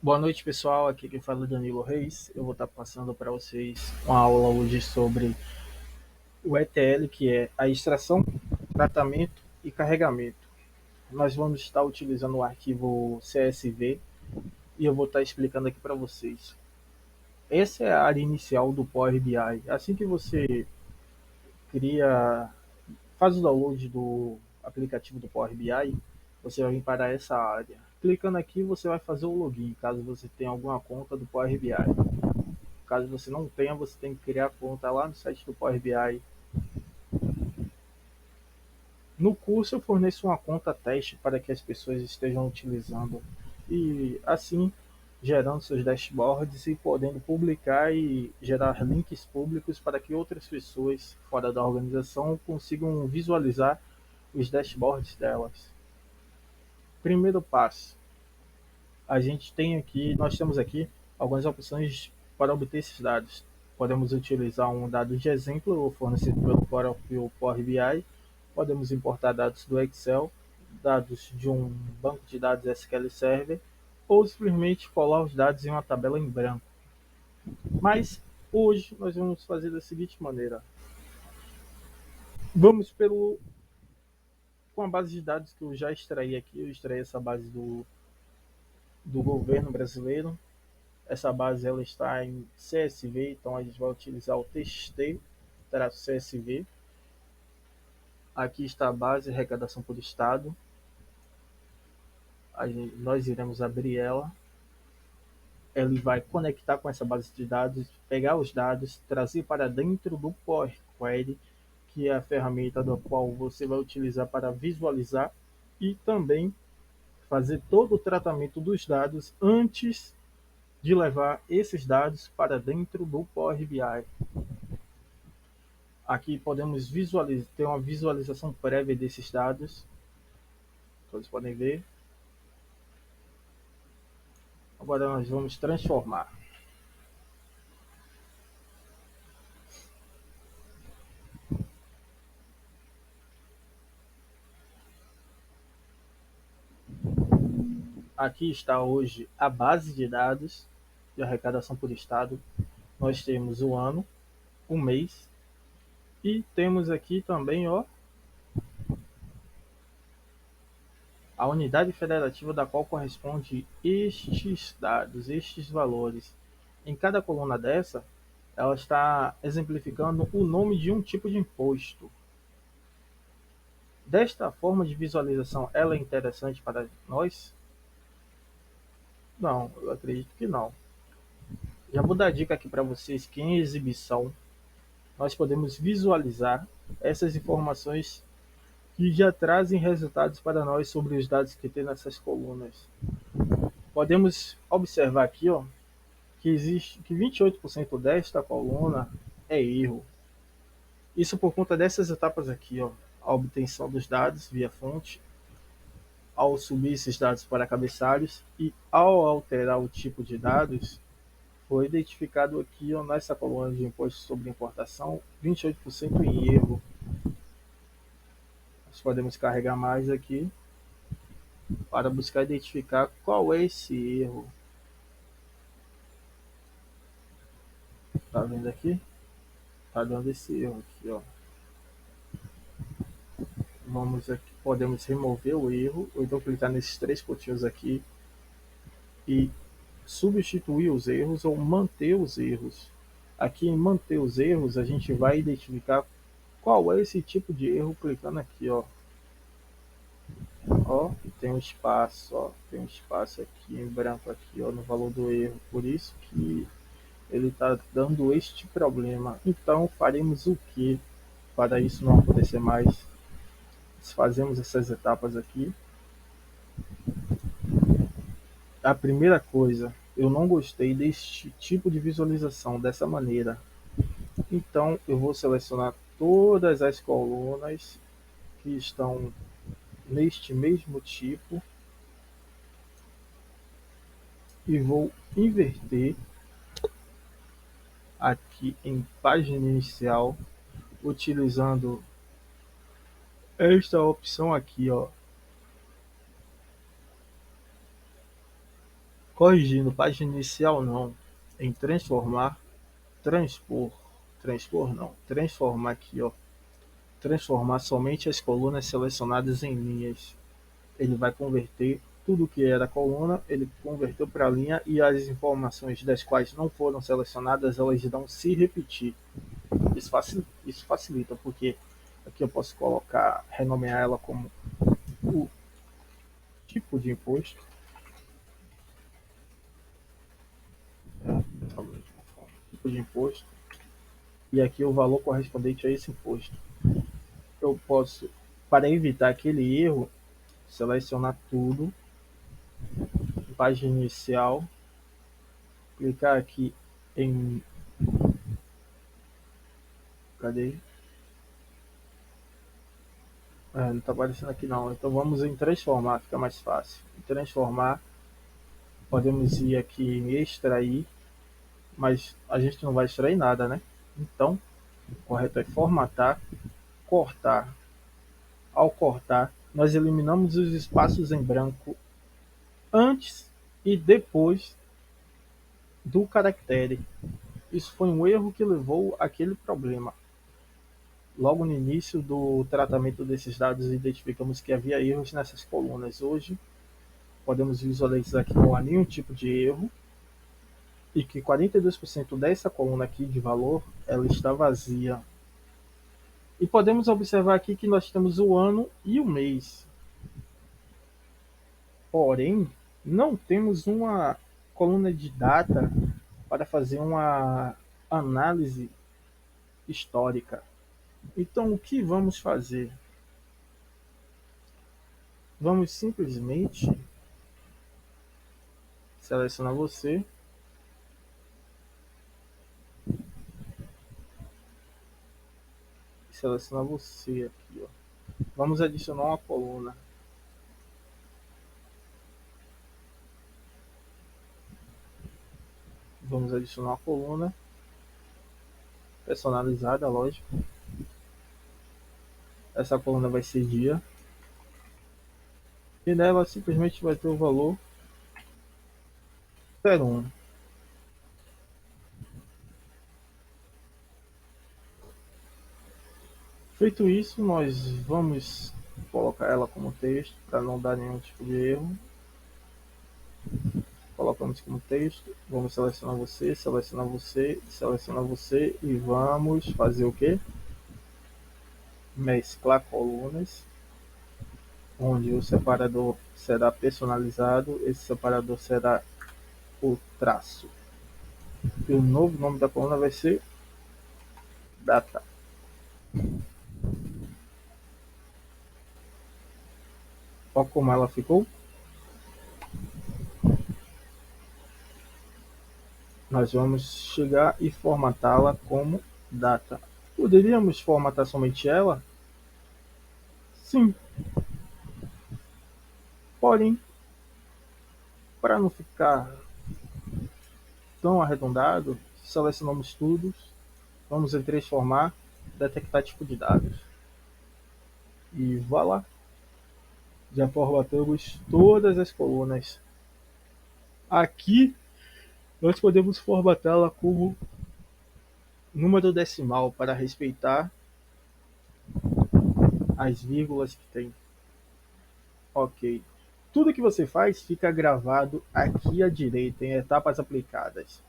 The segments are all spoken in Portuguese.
Boa noite, pessoal. Aqui quem fala é Danilo Reis. Eu vou estar passando para vocês uma aula hoje sobre o ETL, que é a extração, tratamento e carregamento. Nós vamos estar utilizando o arquivo CSV e eu vou estar explicando aqui para vocês. Essa é a área inicial do Power BI. Assim que você cria, faz o download do aplicativo do Power BI, você vai vir para essa área. Clicando aqui, você vai fazer o login, caso você tenha alguma conta do Power BI. Caso você não tenha, você tem que criar conta lá no site do Power BI. No curso, eu forneço uma conta teste para que as pessoas estejam utilizando e assim gerando seus dashboards e podendo publicar e gerar links públicos para que outras pessoas fora da organização consigam visualizar os dashboards delas. Primeiro passo, nós temos aqui algumas opções para obter esses dados. Podemos utilizar um dado de exemplo fornecido pelo próprio Power BI, podemos importar dados do Excel, dados de um banco de dados SQL Server, ou simplesmente colar os dados em uma tabela em branco. Mas hoje nós vamos fazer da seguinte maneira: vamos com a base de dados que eu já extraí aqui. Eu extraí essa base do governo brasileiro. Essa base ela está em CSV, então a gente vai utilizar o txt-csv. Aqui está a base, arrecadação por estado. Nós iremos abrir ela. Ele vai conectar com essa base de dados, pegar os dados, trazer para dentro do Power Query, que é a ferramenta da qual você vai utilizar para visualizar e também fazer todo o tratamento dos dados antes de levar esses dados para dentro do Power BI. Aqui podemos ter uma visualização prévia desses dados. Todos podem ver. Agora nós vamos transformar. Aqui está hoje a base de dados de arrecadação por estado. Nós temos o ano, o mês e temos aqui também a unidade federativa da qual corresponde estes dados, estes valores. Em cada coluna dessa, ela está exemplificando o nome de um tipo de imposto. Desta forma de visualização, ela é interessante para nós? Não, eu acredito que não. Já vou dar dica aqui para vocês que em exibição nós podemos visualizar essas informações que já trazem resultados para nós sobre os dados que tem nessas colunas. Podemos observar aqui que 28% desta coluna é erro. Isso por conta dessas etapas aqui, a obtenção dos dados via fonte, ao subir esses dados para cabeçalhos e ao alterar o tipo de dados, foi identificado aqui nessa coluna de imposto sobre importação 28% em erro. Nós podemos carregar mais aqui para buscar identificar qual é esse erro. Tá vendo aqui? Tá dando esse erro aqui, Vamos aqui, podemos remover o erro, ou então clicar nesses três pontinhos aqui e substituir os erros ou manter os erros. Aqui em manter os erros, a gente vai identificar qual é esse tipo de erro clicando aqui, tem um espaço, tem um espaço aqui em branco aqui, no valor do erro. Por isso que ele está dando este problema. Então faremos o que para isso não acontecer mais? Fazemos essas etapas aqui. A primeira coisa, eu não gostei deste tipo de visualização dessa maneira. Então eu vou selecionar todas as colunas que estão neste mesmo tipo e vou inverter aqui em página inicial, utilizando esta opção aqui, Corrigindo, página inicial não. Em transformar, transpor, transpor não. Transformar aqui, ó. Transformar somente as colunas selecionadas em linhas. Ele vai converter tudo que era coluna, ele converteu para linha e as informações das quais não foram selecionadas, elas vão se repetir. Isso facilita, porque aqui eu posso colocar, renomear ela como o tipo de imposto, né? Tipo de imposto, e aqui o valor correspondente a esse imposto. Eu posso, para evitar aquele erro, selecionar tudo, página inicial, clicar aqui em. Cadê? Não está aparecendo aqui não. Então vamos em transformar, fica mais fácil. Em transformar, podemos ir aqui em extrair, mas a gente não vai extrair nada, né? Então, o correto é formatar, cortar. Ao cortar, nós eliminamos os espaços em branco antes e depois do caractere. Isso foi um erro que levou àquele problema. Logo no início do tratamento desses dados, identificamos que havia erros nessas colunas. Hoje, podemos visualizar que não há nenhum tipo de erro e que 42% dessa coluna aqui de valor ela está vazia. E podemos observar aqui que nós temos o ano e o mês. Porém, não temos uma coluna de data para fazer uma análise histórica. Então, o que vamos fazer? Vamos simplesmente selecionar você, selecionar você aqui, ó. Vamos adicionar uma coluna. Vamos adicionar uma coluna personalizada, lógico. Essa coluna vai ser dia e nela simplesmente vai ter o valor 01. Feito isso, nós vamos colocar ela como texto para não dar nenhum tipo de erro. Colocamos como texto, vamos selecionar você, selecionar você, selecionar você e vamos fazer o que? Mesclar colunas, onde o separador será personalizado, esse separador será o traço. E o novo nome da coluna vai ser data. Olha como ela ficou. Nós vamos chegar e formatá-la como data. Poderíamos formatar somente ela? Sim. Porém, para não ficar tão arredondado, selecionamos tudo, vamos em transformar, detectar tipo de dados. E vá lá. Já formatamos todas as colunas. Aqui nós podemos formatá-la como número decimal para respeitar as vírgulas que tem. Ok. Tudo que você faz fica gravado aqui à direita em etapas aplicadas.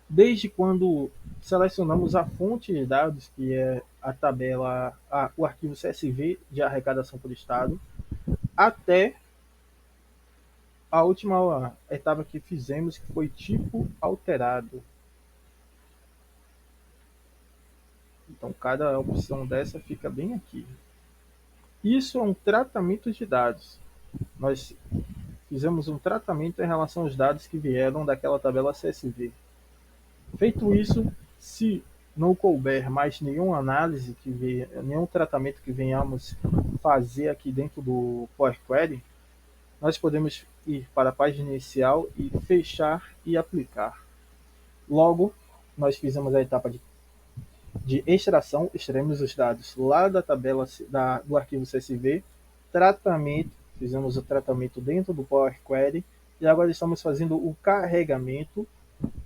Desde quando selecionamos a fonte de dados, que é a tabela, o arquivo CSV de arrecadação por estado, até a última etapa que fizemos, que foi tipo alterado. Então, cada opção dessa fica bem aqui. Isso é um tratamento de dados. Nós fizemos um tratamento em relação aos dados que vieram daquela tabela CSV. Feito isso, se não couber mais nenhuma análise, nenhum tratamento que venhamos fazer aqui dentro do Power Query, nós podemos ir para a página inicial e fechar e aplicar. Logo, nós fizemos a etapa de extração, extraímos os dados lá da tabela do arquivo CSV, tratamento, fizemos o tratamento dentro do Power Query E agora estamos fazendo o carregamento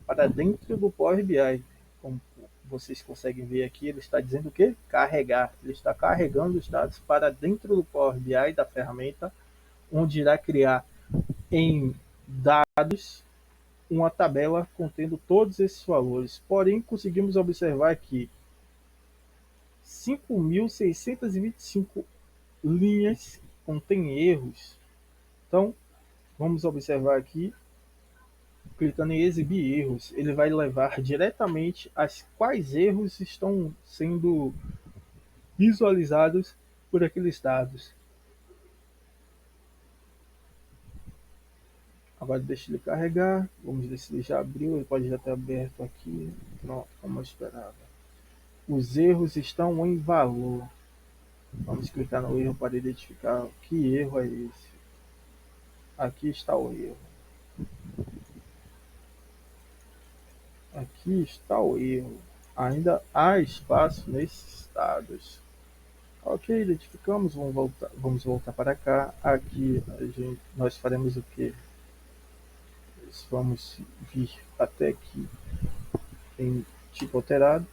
para dentro do Power BI. Como vocês conseguem ver aqui, ele está dizendo o quê? Carregar. Ele está carregando os dados para dentro do Power BI da ferramenta, onde irá criar em dados uma tabela contendo todos esses valores. Porém, conseguimos observar que 5.625 linhas contêm erros. Então, vamos observar aqui, clicando em exibir erros, ele vai levar diretamente a quais erros estão sendo visualizados por aqueles dados. Agora deixa ele carregar, vamos ver se ele já abriu, ele pode já ter aberto aqui. Pronto, como eu esperava. Os erros estão em valor. Vamos clicar no erro para identificar que erro é esse. Aqui está o erro. Aqui está o erro. Ainda há espaço nesses dados. Ok, identificamos, vamos voltar para cá. Aqui nós faremos o que? Vamos vir até aqui em tipo alterado.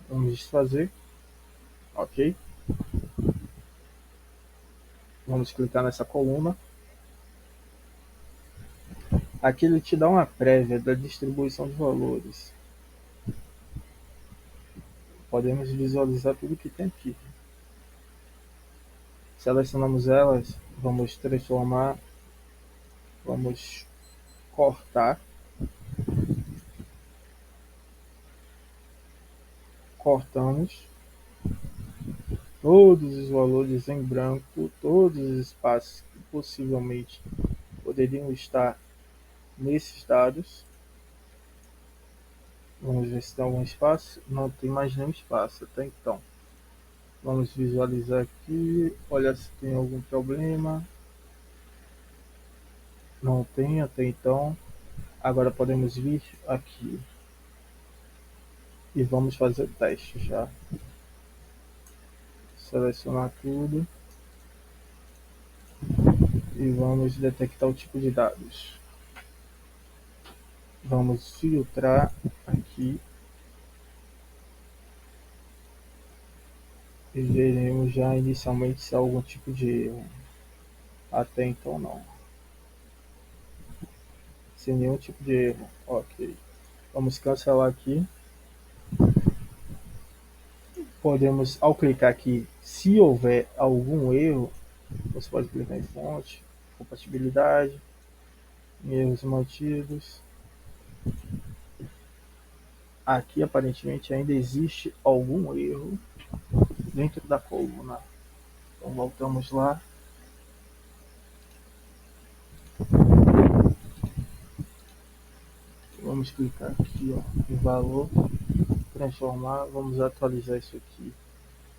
Vamos desfazer. Ok. Vamos clicar nessa coluna. Aqui ele te dá uma prévia da distribuição de valores. Podemos visualizar tudo que tem aqui. Selecionamos elas, vamos transformar, vamos cortar, cortamos todos os valores em branco, todos os espaços que possivelmente poderiam estar nesses dados. Vamos ver se tem algum espaço. Não tem mais nenhum espaço até então. Vamos visualizar aqui, olha se tem algum problema. Não tem até então. Agora podemos vir aqui e vamos fazer o teste já. Selecionar tudo e vamos detectar o tipo de dados. Vamos filtrar aqui e veremos já inicialmente se há algum tipo de erro. Até então não. Sem nenhum tipo de erro. Ok. Vamos cancelar aqui. Podemos, ao clicar aqui, se houver algum erro, você pode clicar em fonte, compatibilidade, em erros mantidos. Aqui aparentemente ainda existe algum erro dentro da coluna. Então voltamos lá. Vamos clicar aqui, ó, em valor, transformar, vamos atualizar isso aqui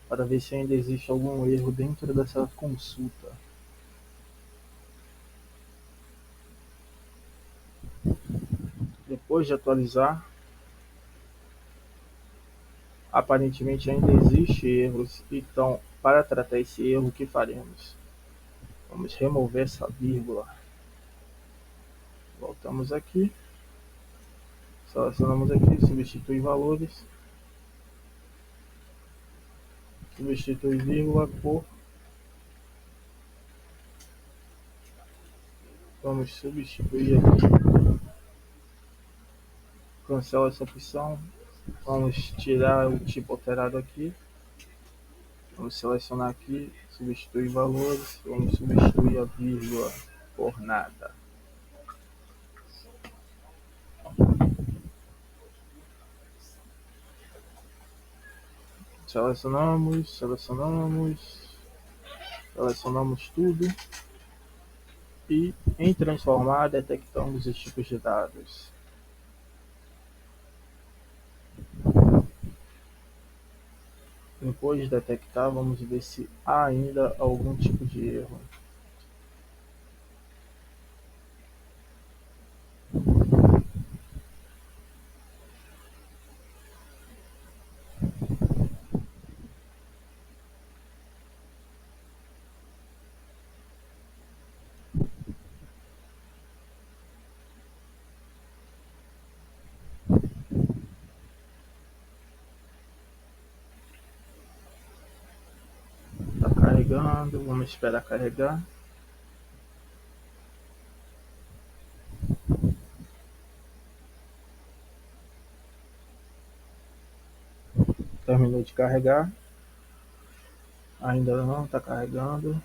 para ver se ainda existe algum erro dentro dessa consulta. Depois de atualizar, aparentemente ainda existe erros, então para tratar esse erro, o que faremos? Vamos remover essa vírgula. Voltamos aqui, selecionamos aqui, substituir valores, substituir vírgula por, vamos substituir aqui, cancela essa opção, vamos tirar o tipo alterado aqui, vamos selecionar aqui, substituir valores, vamos substituir a vírgula por nada. Selecionamos tudo e em transformar detectamos os tipos de dados. Depois de detectar, vamos ver se há ainda algum tipo de erro. carregando, vamos esperar carregar. Terminou de carregar, ainda não está carregando.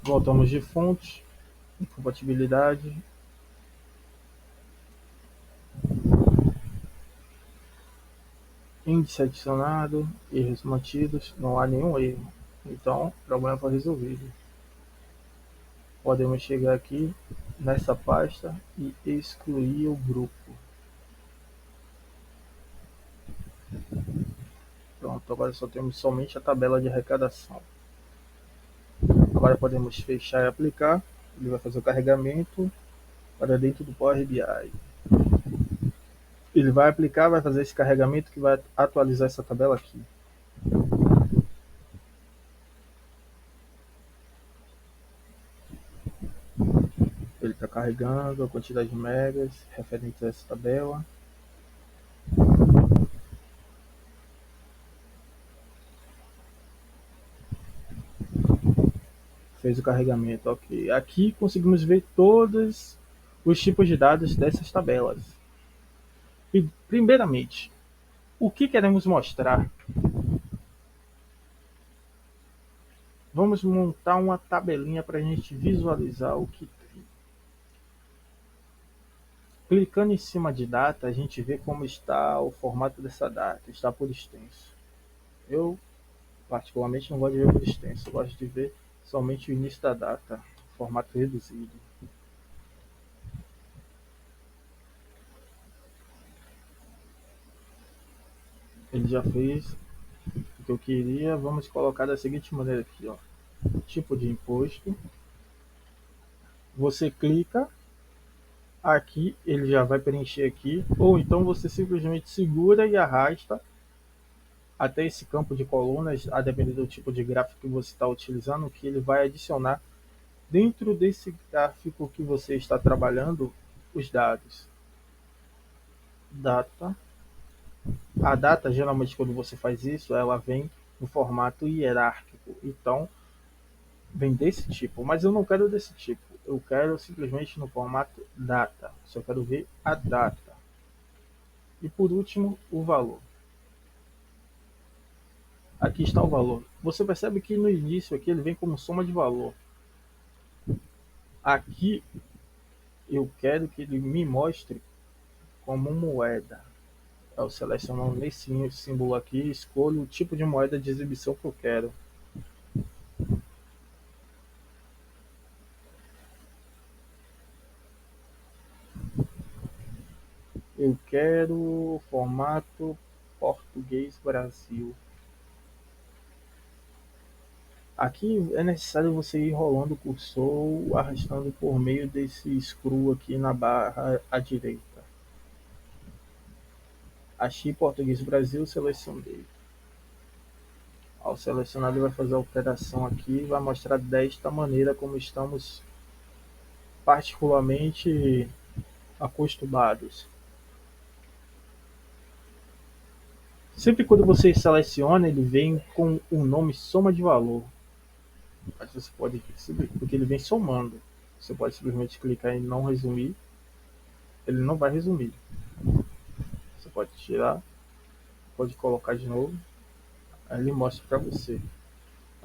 Voltamos de fonte, incompatibilidade, índice adicionado, erros mantidos, não há nenhum erro. Então, o problema foi resolvido. Podemos chegar aqui nessa pasta e excluir o grupo. Pronto, agora só temos somente a tabela de arrecadação. Agora podemos fechar e aplicar. Ele vai fazer o carregamento para dentro do Power BI. Ele vai aplicar, vai fazer esse carregamento que vai atualizar essa tabela aqui. Ele está carregando a quantidade de megas referente a essa tabela. Fez o carregamento, ok. Aqui conseguimos ver todos os tipos de dados dessas tabelas. E, primeiramente, o que queremos mostrar? Vamos montar uma tabelinha para a gente visualizar o que tem. Clicando em cima de data, a gente vê como está o formato dessa data. Está por extenso. Eu, particularmente, não gosto de ver por extenso. Eu gosto de ver somente o início da data, formato reduzido. Ele já fez o que eu queria. Vamos colocar da seguinte maneira aqui, ó. Tipo de imposto. Você clica aqui, ele já vai preencher aqui, ou então você simplesmente segura e arrasta até esse campo de colunas, a depender do tipo de gráfico que você está utilizando, que ele vai adicionar dentro desse gráfico que você está trabalhando os dados. Data. A data, geralmente, quando você faz isso, ela vem no formato hierárquico. Então, vem desse tipo, mas eu não quero desse tipo. Eu quero simplesmente no formato data. Só quero ver a data. E por último, o valor. Aqui está o valor. Você percebe que no início aqui ele vem como soma de valor. Aqui eu quero que ele me mostre como moeda. Eu seleciono nesse símbolo aqui, escolho o tipo de moeda de exibição que eu quero. Eu quero formato português Brasil. Aqui é necessário você ir rolando o cursor, arrastando por meio desse scroll aqui na barra à direita. Achei Português Brasil, selecionei. Ao selecionar, ele vai fazer a operação aqui e vai mostrar desta maneira como estamos particularmente acostumados. Sempre quando você seleciona, ele vem com o nome soma de valor. Mas você pode perceber, porque ele vem somando. Você pode simplesmente clicar em não resumir, ele não vai resumir. Você pode tirar, pode colocar de novo, aí ele mostra para você.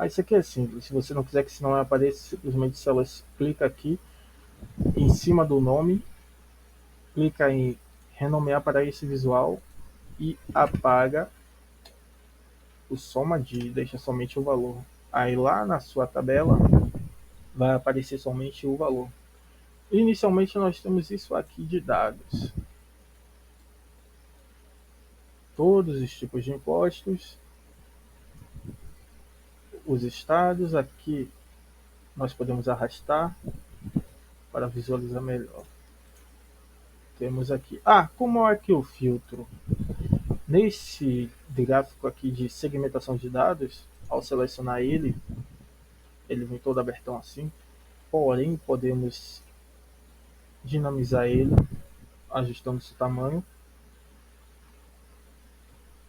Isso aqui é simples, se você não quiser que esse nome apareça, simplesmente clica aqui em cima do nome, clica em renomear para esse visual e apaga o soma de, deixa somente o valor. Aí lá na sua tabela vai aparecer somente o valor. Inicialmente nós temos isso aqui de dados. Todos os tipos de impostos, os estados, aqui nós podemos arrastar para visualizar melhor. Temos aqui, como é que eu filtro? Nesse gráfico aqui de segmentação de dados, ao selecionar ele vem todo abertão assim, porém podemos dinamizar ele, ajustando seu tamanho.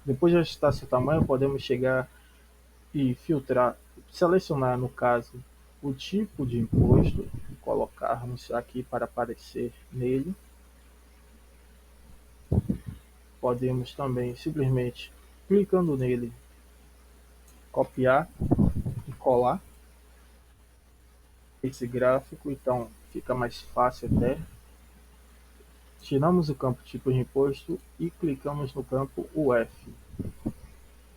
Depois de ajustar seu tamanho, podemos chegar e filtrar, selecionar no caso o tipo de imposto, colocarmos aqui para aparecer nele. Podemos também simplesmente clicando nele copiar e colar esse gráfico, então fica mais fácil até. Tiramos o campo tipo de imposto e clicamos no campo UF.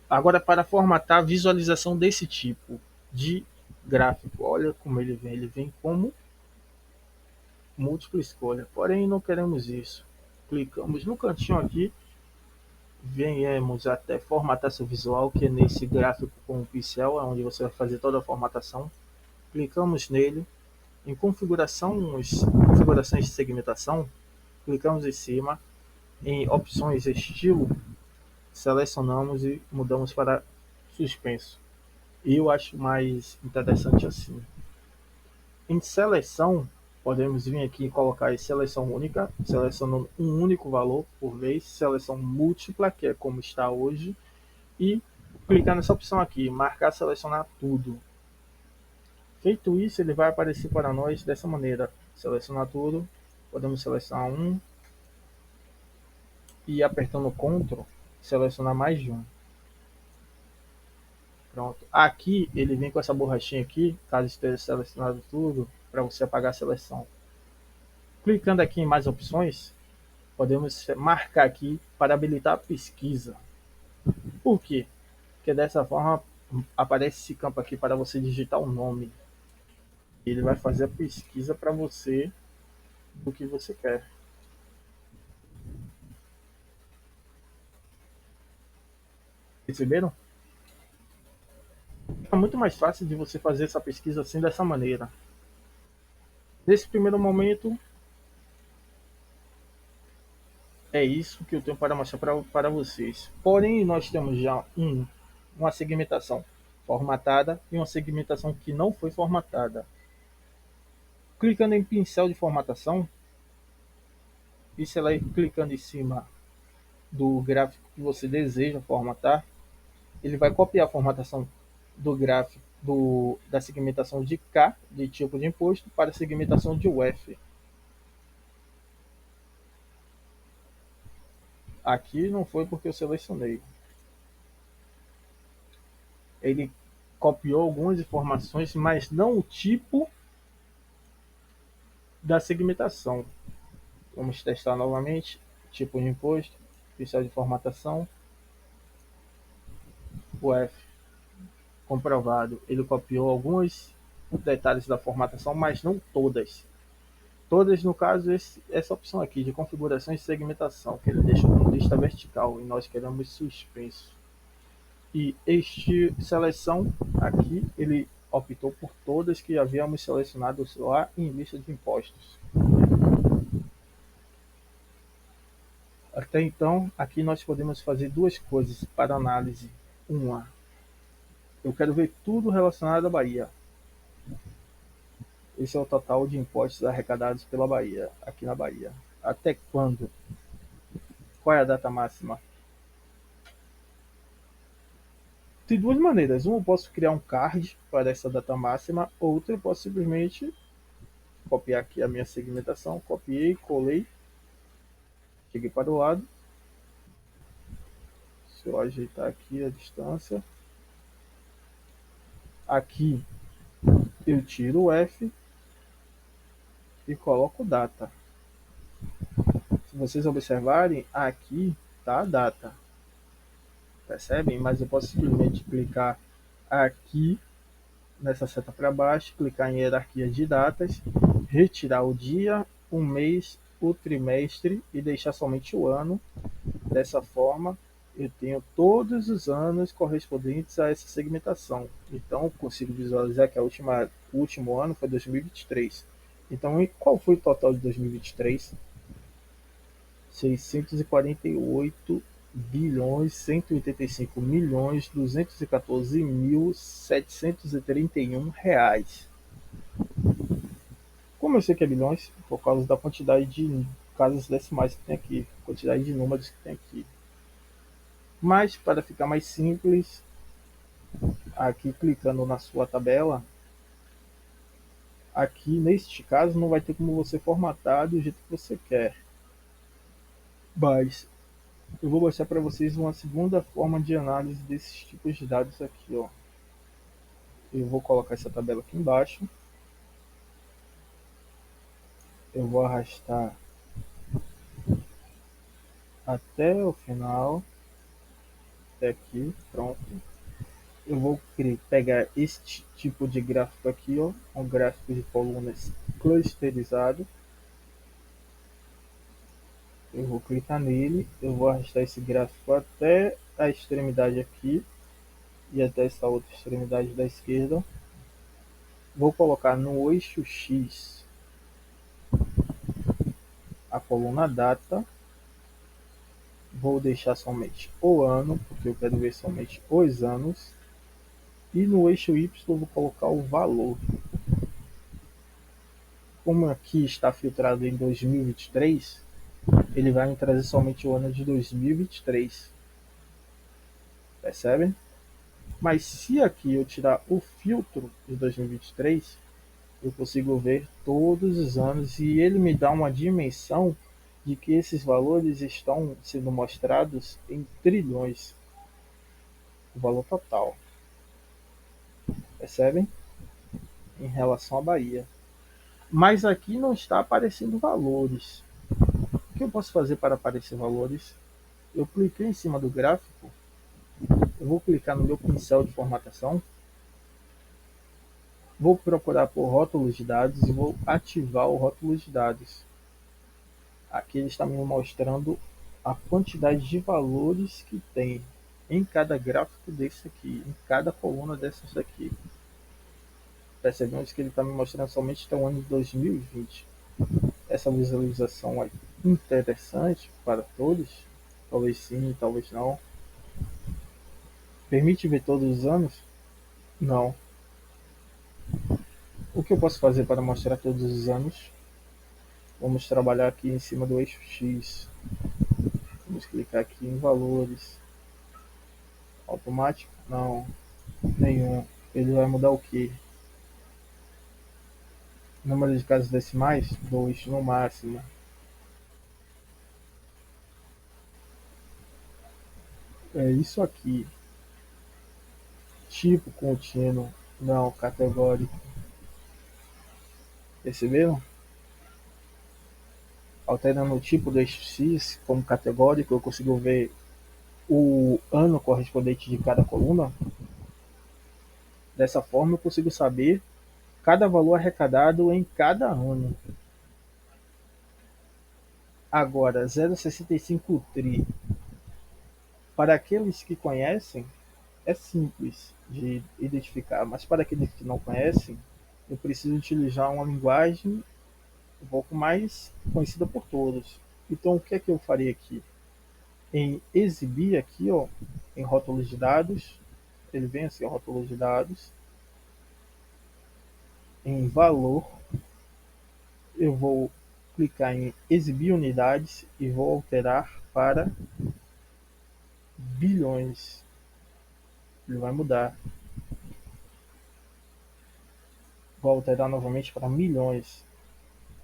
Agora, para formatar a visualização desse tipo de gráfico, olha como ele vem como múltipla escolha, porém não queremos isso. Clicamos no cantinho aqui, venhamos até formatar seu visual, que é nesse gráfico com o pincel, é onde você vai fazer toda a formatação. Clicamos nele, em configurações de segmentação, clicamos em cima, em opções estilo, selecionamos e mudamos para suspenso. Eu acho mais interessante assim. Em seleção, podemos vir aqui e colocar em seleção única, selecionando um único valor por vez, seleção múltipla, que é como está hoje, e clicar nessa opção aqui, marcar selecionar tudo. Feito isso, ele vai aparecer para nós dessa maneira, selecionar tudo, podemos selecionar um e apertando Ctrl, selecionar mais de um. Pronto. Aqui ele vem com essa borrachinha aqui, caso esteja selecionado tudo, para você apagar a seleção. Clicando aqui em mais opções, podemos marcar aqui para habilitar a pesquisa. Por quê? Porque dessa forma aparece esse campo aqui para você digitar o nome. Ele vai fazer a pesquisa para você do que você quer. Perceberam? É muito mais fácil de você fazer essa pesquisa assim dessa maneira. Nesse primeiro momento, é isso que eu tenho para mostrar para vocês. Porém, nós temos já uma segmentação formatada e uma segmentação que não foi formatada. Clicando em pincel de formatação, clicando em cima do gráfico que você deseja formatar, ele vai copiar a formatação do gráfico da segmentação de K, de tipo de imposto, para a segmentação de UF. Aqui não foi porque eu selecionei. Ele copiou algumas informações, mas não o tipo da segmentação. Vamos testar novamente. Tipo de imposto, pincel de formatação, UF. Comprovado. Ele copiou alguns detalhes da formatação, mas não todas. Todas, no caso, essa opção aqui de configuração e segmentação, que ele deixa como lista vertical e nós queremos suspenso. E este seleção aqui, ele optou por todas que havíamos selecionado lá em lista de impostos. Até então, aqui nós podemos fazer duas coisas para análise. Uma, eu quero ver tudo relacionado à Bahia. Esse é o total de impostos arrecadados pela Bahia, aqui na Bahia. Até quando? Qual é a data máxima? Tem duas maneiras. Uma, eu posso criar um card para essa data máxima. Outra, eu posso simplesmente copiar aqui a minha segmentação. Copiei, colei, cheguei para o lado. Se eu ajeitar aqui a distância. Aqui eu tiro o F e coloco data. Se vocês observarem, aqui está a data. Percebem? Mas eu posso simplesmente clicar aqui nessa seta para baixo, clicar em hierarquia de datas, retirar o dia, o mês, o trimestre e deixar somente o ano. Dessa forma, eu tenho todos os anos correspondentes a essa segmentação. Então, eu consigo visualizar que o último ano foi 2023. Então, qual foi o total de 2023? 648.285.214.731 reais. Como eu sei que é bilhões? Por causa da quantidade de casas decimais que tem aqui, quantidade de números que tem aqui. Mas, para ficar mais simples, Aqui clicando na sua tabela, aqui neste caso não vai ter como você formatar do jeito que você quer, mas eu vou mostrar para vocês uma segunda forma de análise desses tipos de dados aqui, ó. Eu vou colocar essa tabela aqui embaixo, eu vou arrastar até o final, até aqui, pronto. Eu vou pegar este tipo de gráfico aqui, ó, um gráfico de colunas clusterizado. Eu vou clicar nele, eu vou arrastar esse gráfico até a extremidade aqui e até essa outra extremidade da esquerda. Vou colocar no eixo X a coluna data, vou deixar somente o ano, porque eu quero ver somente os anos, e no eixo Y eu vou colocar o valor. Como aqui está filtrado em 2023, ele vai me trazer somente o ano de 2023. Percebem? Mas se aqui eu tirar o filtro de 2023, eu consigo ver todos os anos e ele me dá uma dimensão de que esses valores estão sendo mostrados em trilhões, o valor total. Percebem? Em relação à Bahia. Mas aqui não está aparecendo valores. O que eu posso fazer para aparecer valores? Eu cliquei em cima do gráfico, eu vou clicar no meu pincel de formatação, vou procurar por rótulos de dados e vou ativar o rótulo de dados. Aqui ele está me mostrando a quantidade de valores que tem em cada gráfico desse aqui, em cada coluna dessas daqui. Percebemos que ele está me mostrando somente até o ano de 2020. Essa visualização é interessante para todos? Talvez sim, talvez não. Permite ver todos os anos? Não. O que eu posso fazer para mostrar todos os anos? Vamos trabalhar aqui em cima do eixo X. Vamos clicar aqui em valores. Automático? Não, nenhum. Ele vai mudar o que? Número de casas decimais? 2 no máximo. É isso aqui. Tipo contínuo? Não, categórico. Perceberam? Alterando o tipo do eixo X como categórico, eu consigo ver o ano correspondente de cada coluna. Dessa forma, eu consigo saber cada valor arrecadado em cada ano. Agora, 0,65 tri. Para aqueles que conhecem, é simples de identificar, mas para aqueles que não conhecem, eu preciso utilizar uma linguagem um pouco mais conhecida por todos. Então, o que é que eu faria aqui? Em exibir aqui, ó, em rótulos de dados, ele vem assim, rótulos de dados, em valor, eu vou clicar em exibir unidades e vou alterar para bilhões. Ele vai mudar. Vou alterar novamente para milhões.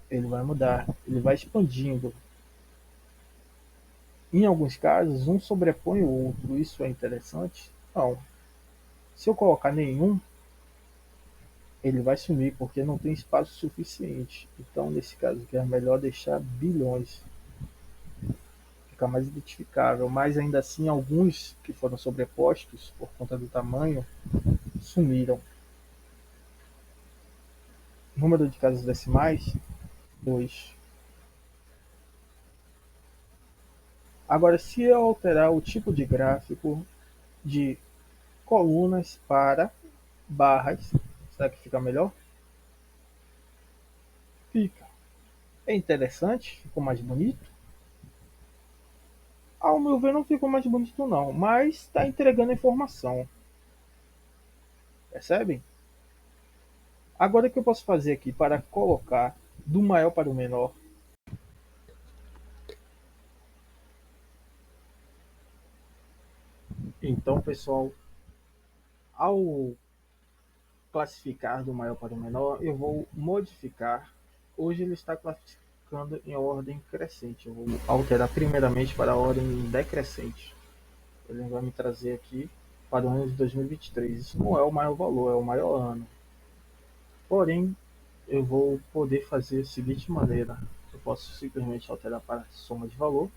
Ele vai mudar. Ele vai expandindo. Em alguns casos, um sobrepõe o outro. Isso é interessante? Não. Se eu colocar nenhum, ele vai sumir porque não tem espaço suficiente. Então, nesse caso aqui, é melhor deixar bilhões. Fica mais identificável. Mas ainda assim, alguns que foram sobrepostos por conta do tamanho sumiram. Número de casas decimais? 2. Agora, se eu alterar o tipo de gráfico de colunas para barras, será que fica melhor? Fica. É interessante, ficou mais bonito. Ao meu ver, não ficou mais bonito não, mas está entregando informação. Percebem? Agora o que eu posso fazer aqui para colocar do maior para o menor? Então, pessoal, Ao classificar do maior para o menor, eu vou modificar. Hoje ele está classificando em ordem crescente. Eu vou alterar primeiramente para a ordem decrescente. Ele vai me trazer aqui para o ano de 2023. Isso não é o maior valor, é o maior ano. Porém, eu vou poder fazer da seguinte maneira: eu posso simplesmente alterar para soma de valor,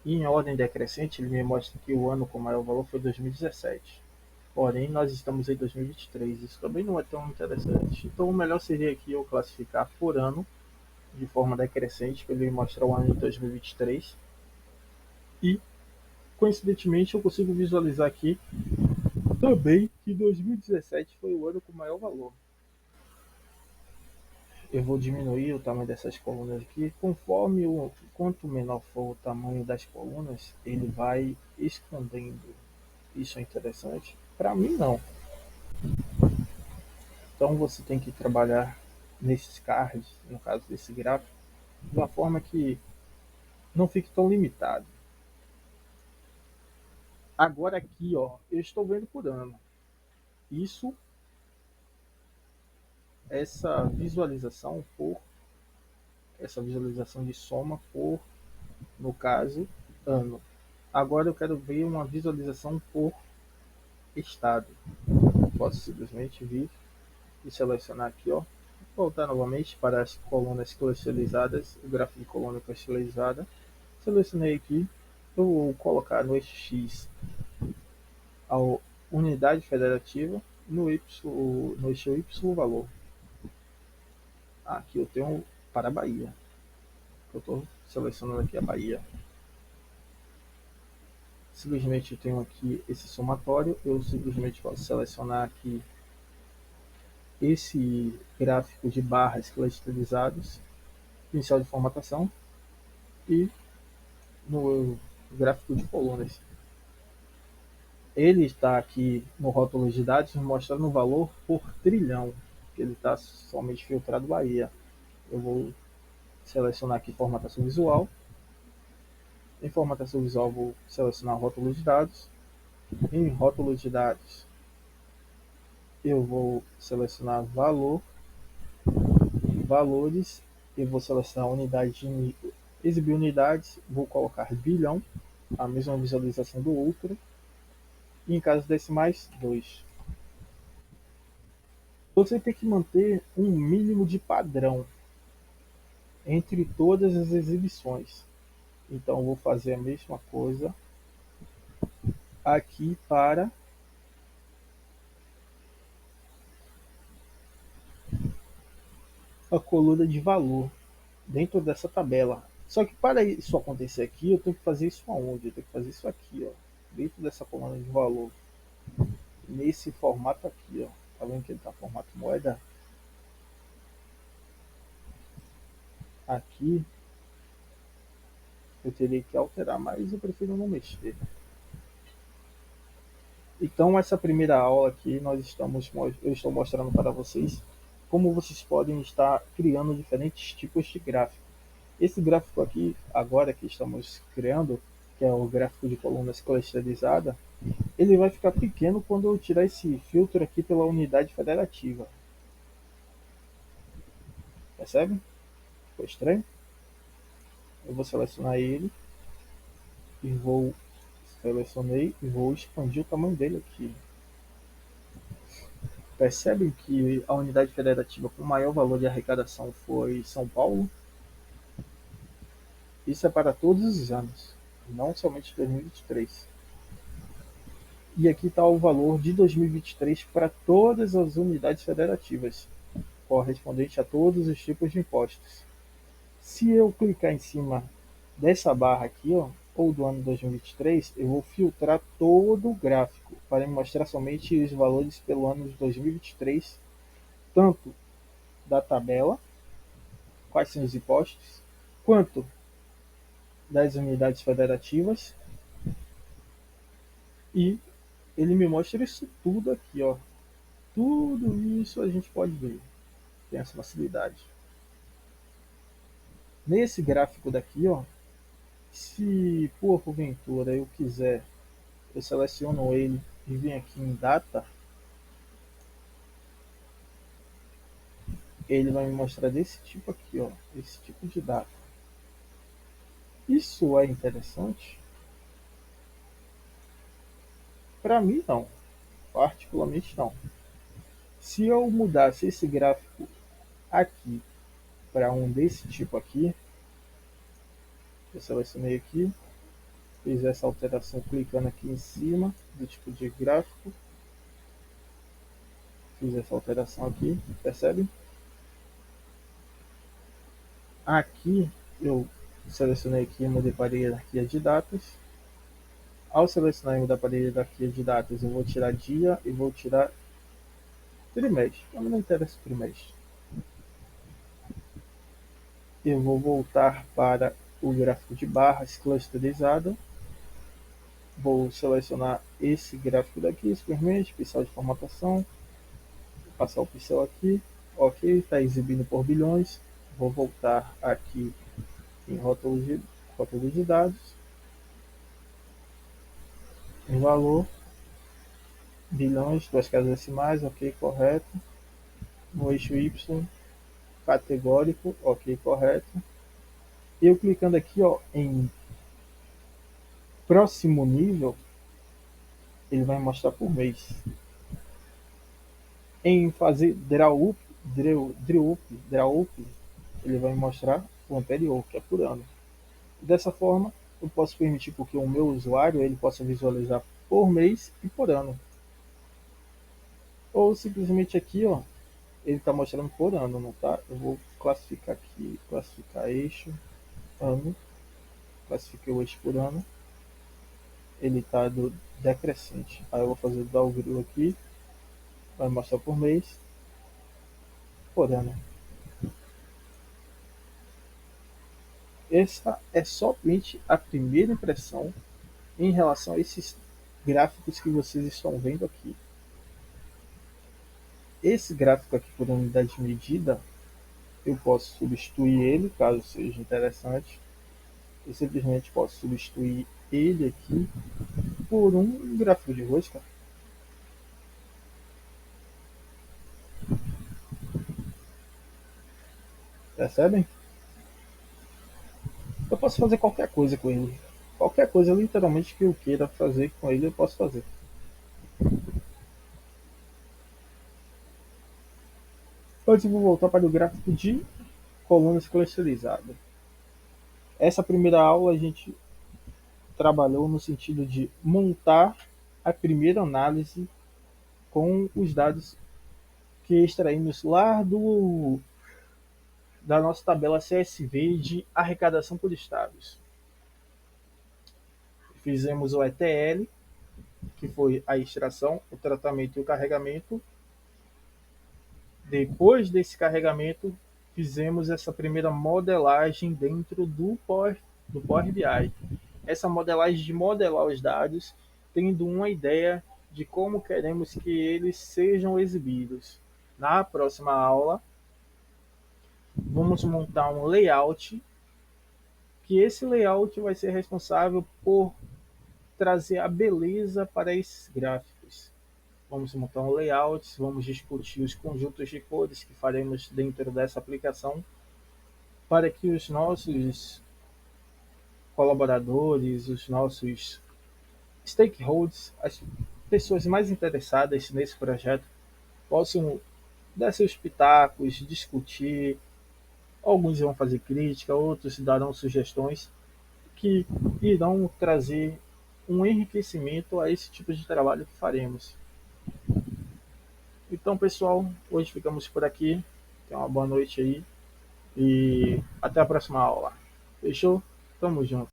e em ordem decrescente ele me mostra que o ano com maior valor foi 2017. Porém, nós estamos em 2023, isso também não é tão interessante. Então, o melhor seria aqui eu classificar por ano, de forma decrescente, para ele me mostrar o ano de 2023. E, coincidentemente, eu consigo visualizar aqui também que 2017 foi o ano com maior valor. Eu vou diminuir o tamanho dessas colunas aqui. Conforme quanto menor for o tamanho das colunas, ele vai escondendo. Isso é interessante? Para mim, não. Então, você tem que trabalhar nesses cards, no caso desse gráfico, de uma forma que não fique tão limitado. Agora aqui, ó, eu estou vendo por ano. Isso, essa visualização por, essa visualização de soma por, no caso, ano. Agora eu quero ver uma visualização por estado. Posso simplesmente vir e selecionar aqui, ó. Voltar novamente para as colunas clusterizadas, o gráfico de coluna clusterizada. Selecionei aqui, eu vou colocar no eixo X a unidade federativa, no eixo Y o valor. Aqui eu tenho para a Bahia. Eu estou selecionando aqui a Bahia. Simplesmente eu tenho aqui esse somatório, eu simplesmente posso selecionar aqui esse gráfico de barras clusterizados, inicial de formatação, e no gráfico de colunas. Ele está aqui no rótulo de dados mostrando o valor por trilhão, que ele está somente filtrado Bahia. Eu vou selecionar aqui formatação visual. Em formatação visual vou selecionar rótulo de dados. Em rótulo de dados eu vou selecionar valor, valores, eu vou selecionar unidade de exibir unidades, vou colocar bilhão, a mesma visualização do outro, e em casos decimais, 2. Você tem que manter um mínimo de padrão entre todas as exibições. Então, vou fazer a mesma coisa aqui para a coluna de valor dentro dessa tabela. Só que para isso acontecer aqui, eu tenho que fazer isso aonde? Eu tenho que fazer isso aqui, ó, dentro dessa coluna de valor, nesse formato aqui, ó. Tá vendo que ele tá formato moeda? Aqui eu teria que alterar, mas eu prefiro não mexer. Então, essa primeira aula aqui, eu estou mostrando para vocês como vocês podem estar criando diferentes tipos de gráfico. Esse gráfico aqui, agora que estamos criando, que é o gráfico de colunas clusterizada, ele vai ficar pequeno quando eu tirar esse filtro aqui pela unidade federativa. Percebe? Ficou estranho? Eu vou selecionar ele e selecionei e vou expandir o tamanho dele aqui. Percebem que a unidade federativa com maior valor de arrecadação foi São Paulo? Isso é para todos os anos, não somente 2023. E aqui está o valor de 2023 para todas as unidades federativas, correspondente a todos os tipos de impostos. Se eu clicar em cima dessa barra aqui, ó, ou do ano 2023, eu vou filtrar todo o gráfico para me mostrar somente os valores pelo ano de 2023, tanto da tabela, quais são os impostos, quanto das unidades federativas, e ele me mostra isso tudo aqui, ó. Tudo isso a gente pode ver, tem essa facilidade. Nesse gráfico daqui, ó, se porventura eu quiser, eu seleciono ele e venho aqui em data, ele vai me mostrar desse tipo aqui, ó, esse tipo de dado. Isso é interessante? Para mim, não. Particularmente, não. Se eu mudasse esse gráfico aqui para um desse tipo aqui, eu selecionei aqui, fiz essa alteração clicando aqui em cima do tipo de gráfico, fiz essa alteração aqui, percebe? Aqui eu selecionei aqui, mudei para a hierarquia de datas. Ao selecionar e mudar para a hierarquia de datas, eu vou tirar dia e vou tirar trimestre. Para mim não interessa o trimestre. Eu vou voltar para o gráfico de barras clusterizada. Vou selecionar esse gráfico daqui, simplesmente, pincel de formatação, passar o pincel aqui, ok, está exibindo por bilhões. Vou voltar aqui em rótulo de dados, em valor, bilhões, duas casas decimais, ok, correto. No eixo Y, categórico, ok, correto. Eu clicando aqui, ó, em próximo nível, ele vai mostrar por mês. Em fazer draw up, ele vai mostrar o anterior, que é por ano. Dessa forma, eu posso permitir que o meu usuário ele possa visualizar por mês e por ano. Ou simplesmente aqui, ó, ele está mostrando por ano, não tá? Eu vou classificar aqui, classificar eixo, ano, classifiquei o eixo por ano, ele está do decrescente. Aí eu vou fazer o downgrade aqui, vai mostrar por mês, por ano. Essa é somente a primeira impressão em relação a esses gráficos que vocês estão vendo aqui. Esse gráfico aqui por unidade de medida, eu posso substituir ele, caso seja interessante. Eu simplesmente posso substituir ele aqui por um gráfico de rosca. Percebem? Eu posso fazer qualquer coisa com ele. Qualquer coisa literalmente que eu queira fazer com ele, eu posso fazer. Antes eu vou voltar para o gráfico de colunas clusterizadas. Essa primeira aula a gente trabalhou no sentido de montar a primeira análise com os dados que extraímos lá da nossa tabela CSV de arrecadação por estados. Fizemos o ETL, que foi a extração, o tratamento e o carregamento. Depois desse carregamento, fizemos essa primeira modelagem dentro do Power BI. Essa modelagem de modelar os dados, tendo uma ideia de como queremos que eles sejam exibidos. Na próxima aula, vamos montar um layout, que esse layout vai ser responsável por trazer a beleza para esses gráficos. Vamos montar um layout, vamos discutir os conjuntos de cores que faremos dentro dessa aplicação para que os nossos colaboradores, os nossos stakeholders, as pessoas mais interessadas nesse projeto possam dar seus pitacos, discutir. Alguns vão fazer crítica, outros darão sugestões que irão trazer um enriquecimento a esse tipo de trabalho que faremos. Então, pessoal, hoje ficamos por aqui. Tenha uma boa noite aí e até a próxima aula. Fechou? Tamo junto.